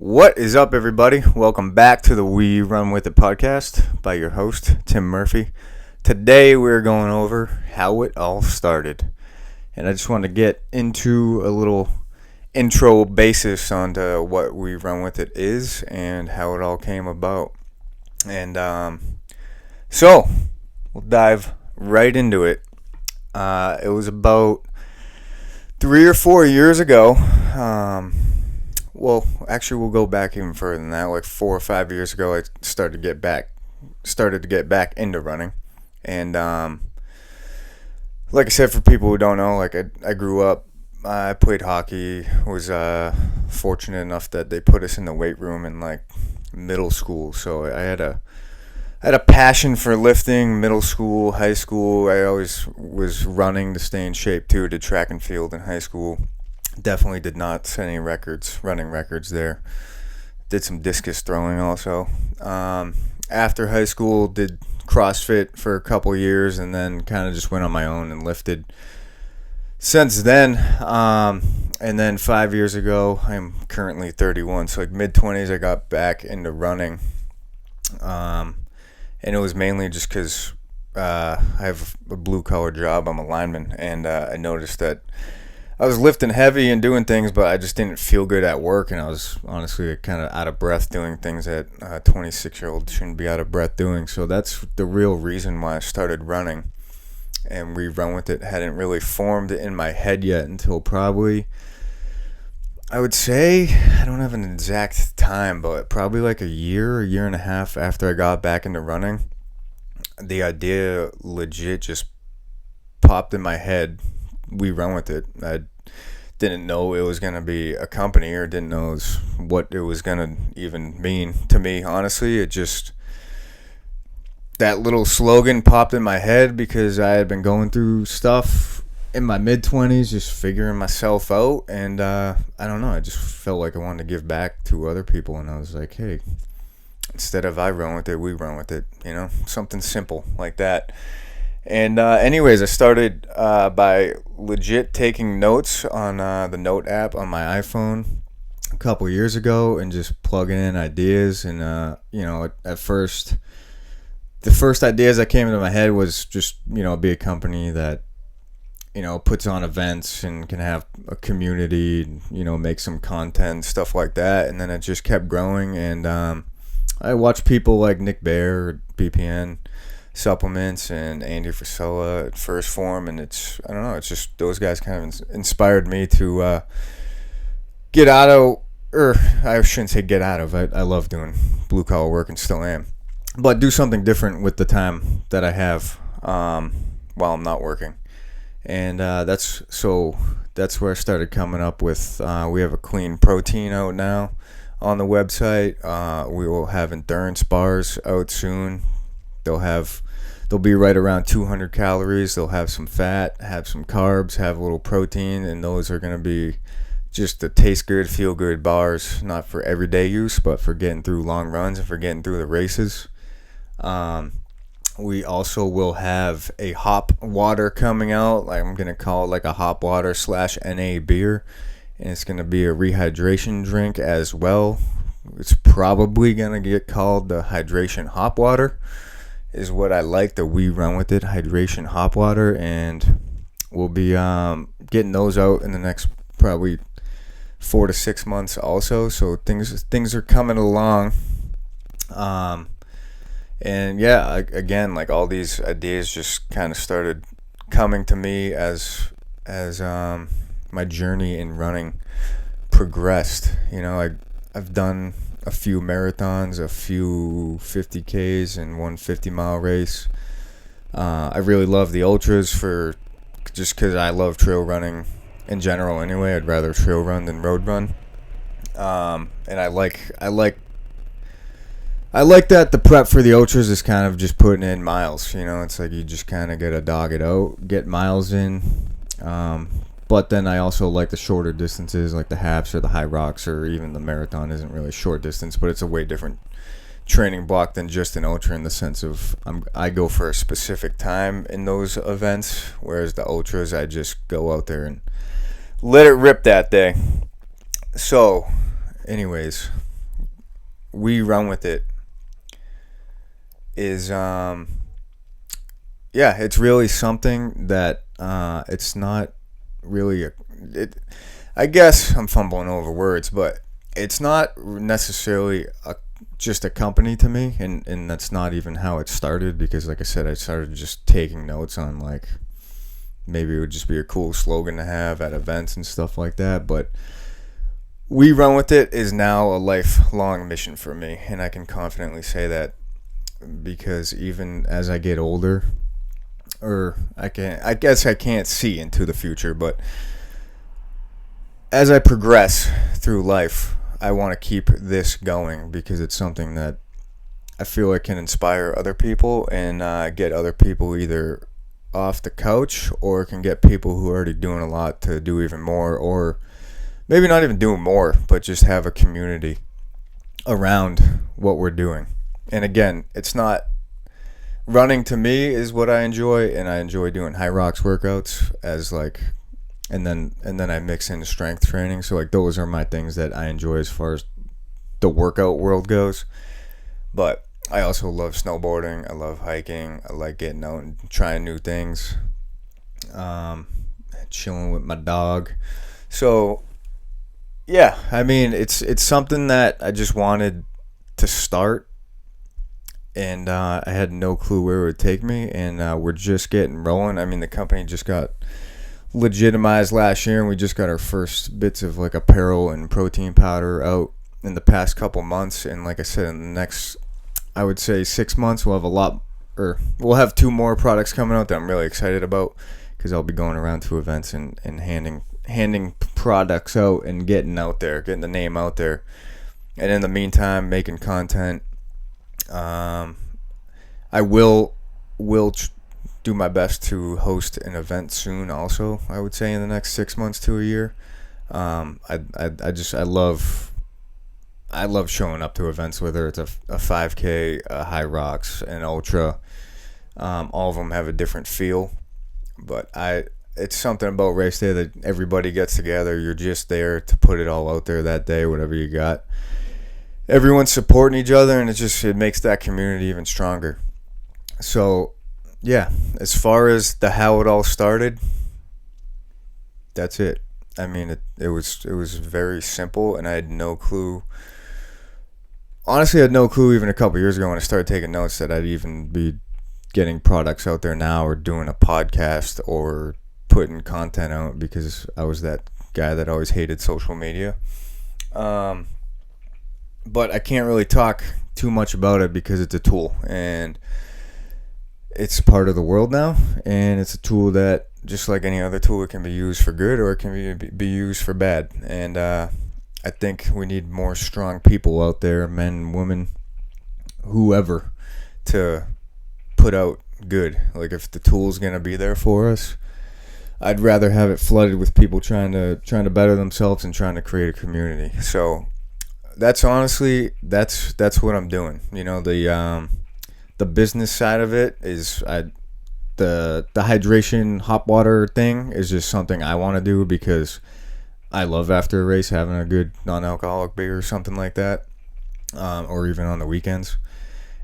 What is up, everybody? Welcome back to the We Run With It podcast by your host, Tim Murphy. Today we're going over how it all started. And I just want to get into a little intro basis onto what We Run With It is and how it all came about. And so we'll dive right into it. It was about 3 or 4 years ago. Well, actually, we'll go back even further than that. Like 4 or 5 years ago, I started to get back into running, and like I said, for people who don't know, like I grew up, I played hockey. Was fortunate enough that they put us in the weight room in like middle school, so I had a passion for lifting. Middle school, high school, I always was running to stay in shape too. Did track and field in high school. Definitely did not set any running records there. Did some discus throwing also. After high school, did CrossFit for a couple years and then kind of just went on my own and lifted since then. And then 5 years ago, I'm currently 31, so like mid-20s, I got back into running. And it was mainly just because I have a blue-collar job. I'm a lineman, and I noticed that I was lifting heavy and doing things, but I just didn't feel good at work, and I was honestly kind of out of breath doing things that a 26-year-old shouldn't be out of breath doing. So that's the real reason why I started running. And We Run With It hadn't really formed in my head yet until probably, I would say, I don't have an exact time, but probably like a year and a half after I got back into running, the idea legit just popped in my head. We Run With It. I didn't know it was going to be a company, or didn't know what it was going to even mean to me. Honestly, it just, that little slogan popped in my head because I had been going through stuff in my mid-20s, just figuring myself out, and I don't know, I just felt like I wanted to give back to other people, and I was like, hey, instead of I Run With It, we Run With It, something simple like that. And anyways, I started by legit taking notes on the note app on my iPhone a couple years ago and just plugging in ideas. And, at first, the first ideas that came into my head was just, be a company that, puts on events and can have a community, make some content, stuff like that. And then it just kept growing. And I watched people like Nick Bear, BPN Supplements, and Andy Frisella at First Form, and it's just those guys kind of inspired me to get out of, or I shouldn't say get out of, I love doing blue collar work and still am, but do something different with the time that I have while I'm not working. And that's where I started coming up with, we have a clean protein out now on the website. We will have endurance bars out soon. They'll be right around 200 calories. They'll have some fat, have some carbs, have a little protein, and those are going to be just the taste good, feel good bars, not for everyday use, but for getting through long runs and for getting through the races. We also will have a hop water coming out. I'm going to call it like a hop water / NA beer, and it's going to be a rehydration drink as well. It's probably going to get called the hydration hop water, is what I like, the We Run With It hydration hop water, and we'll be getting those out in the next probably 4 to 6 months also. So things are coming along, and yeah, again, like all these ideas just kind of started coming to me as my journey in running progressed. I've done a few marathons, a few 50Ks, and one 50-mile race. I really love the ultras just because I love trail running in general anyway. I'd rather trail run than road run. And I like that the prep for the ultras is kind of just putting in miles. It's like you just kind of got to dog it out, get miles in. But then I also like the shorter distances, like the halves or the high rocks, or even the marathon isn't really short distance, but it's a way different training block than just an ultra, in the sense of I go for a specific time in those events, whereas the ultras, I just go out there and let it rip that day. So anyways, We Run With It is it's really something that it's not really I guess I'm fumbling over words, but it's not necessarily just a company to me, and that's not even how it started, because like I said, I started just taking notes on, like, maybe it would just be a cool slogan to have at events and stuff like that. But We Run With It is now a lifelong mission for me, and I can confidently say that, because even as I get older, or I guess I can't see into the future, but as I progress through life, I want to keep this going, because it's something that I feel like can inspire other people and get other people either off the couch, or can get people who are already doing a lot to do even more, or maybe not even doing more, but just have a community around what we're doing. And again, it's not running. To me is what I enjoy, and I enjoy doing high rocks workouts as like, and then I mix in strength training. So like those are my things that I enjoy as far as the workout world goes. But I also love snowboarding. I love hiking. I like getting out and trying new things. Chilling with my dog. So yeah, I mean, it's something that I just wanted to start, and I had no clue where it would take me, and we're just getting rolling. I mean, the company just got legitimized last year, and we just got our first bits of like apparel and protein powder out in the past couple months. And like I said, in the next, I would say 6 months, we'll have 2 more products coming out that I'm really excited about, because I'll be going around to events and handing products out and getting the name out there. And in the meantime, making content. I will do my best to host an event soon also, I would say in the next 6 months to a year. I love showing up to events, whether it's a 5K, a high rocks, an ultra. All of them have a different feel, but it's something about race day that everybody gets together. You're just there to put it all out there that day, whatever you got. Everyone's supporting each other, and it makes that community even stronger. So yeah, as far as how it all started, that's it. I mean, it was very simple, and I had no clue. Honestly, I had no clue even a couple years ago when I started taking notes that I'd even be getting products out there now, or doing a podcast, or putting content out, because I was that guy that always hated social media. But I can't really talk too much about it, because it's a tool, and it's part of the world now, and it's a tool that, just like any other tool, it can be used for good, or it can be used for bad. And I think we need more strong people out there, men, women, whoever, to put out good. Like, if the tool's going to be there for us, I'd rather have it flooded with people trying to better themselves and trying to create a community. So that's honestly that's what I'm doing. You know, the business side of it is the hydration hot water thing is just something I want to do, because I love after a race having a good non-alcoholic beer or something like that, or even on the weekends.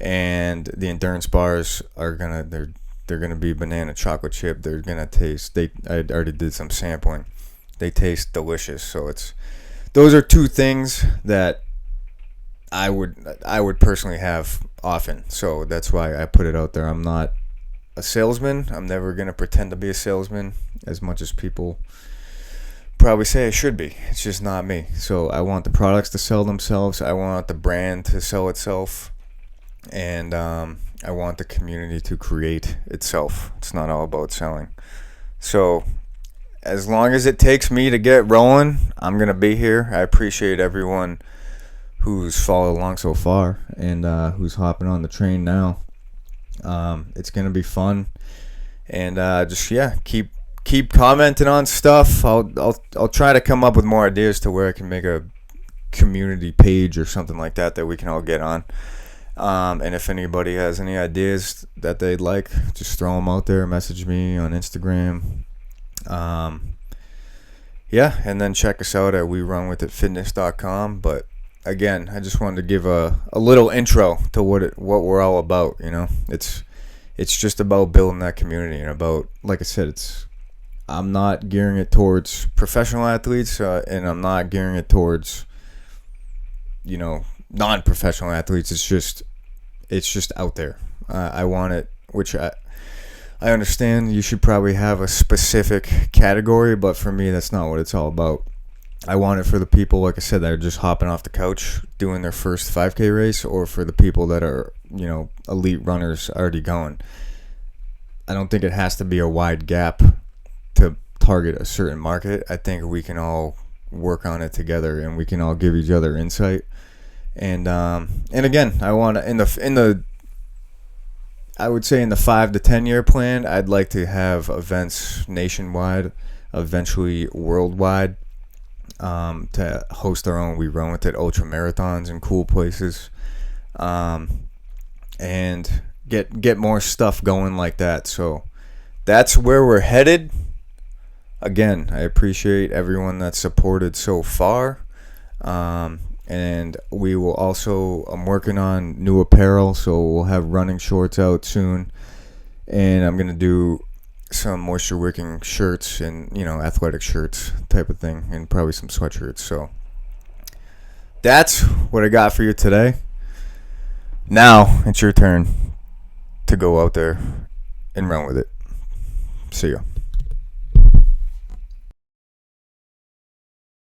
And the endurance bars are they're gonna be banana chocolate chip. They're gonna taste. I already did some sampling. They taste delicious. So those are 2 things that I would personally have often. So that's why I put it out there. I'm not a salesman. I'm never gonna pretend to be a salesman, as much as people probably say I should be. It's just not me. So I want the products to sell themselves. I want the brand to sell itself. And I want the community to create itself. It's not all about selling. So as long as it takes me to get rolling, I'm going to be here. I appreciate everyone who's followed along so far, and who's hopping on the train now. It's going to be fun. And keep commenting on stuff. I'll try to come up with more ideas to where I can make a community page or something like that we can all get on. And if anybody has any ideas that they'd like, just throw them out there. Message me on Instagram. And then check us out at WeRunWithItFitness.com. But again, I just wanted to give a little intro to what we're all about. It's just about building that community, and about, like I said, I'm not gearing it towards professional athletes, and I'm not gearing it towards non-professional athletes. It's just out there. I want it, which I understand you should probably have a specific category, but for me, that's not what it's all about. I want it for the people, like I said, that are just hopping off the couch doing their first 5K race, or for the people that are, elite runners already going. I don't think it has to be a wide gap to target a certain market. I think we can all work on it together, and we can all give each other insight. And again, I want to, I would say in the 5 to 10 year plan, I'd like to have events nationwide, eventually worldwide, to host our own WeRunWithIt ultra marathons in cool places, and get more stuff going like that. So that's where we're headed. Again, I appreciate everyone that's supported so far. And we will also, I'm working on new apparel, so we'll have running shorts out soon. And I'm going to do some moisture wicking shirts and, athletic shirts type of thing, and probably some sweatshirts. So that's what I got for you today. Now it's your turn to go out there and run with it. See ya.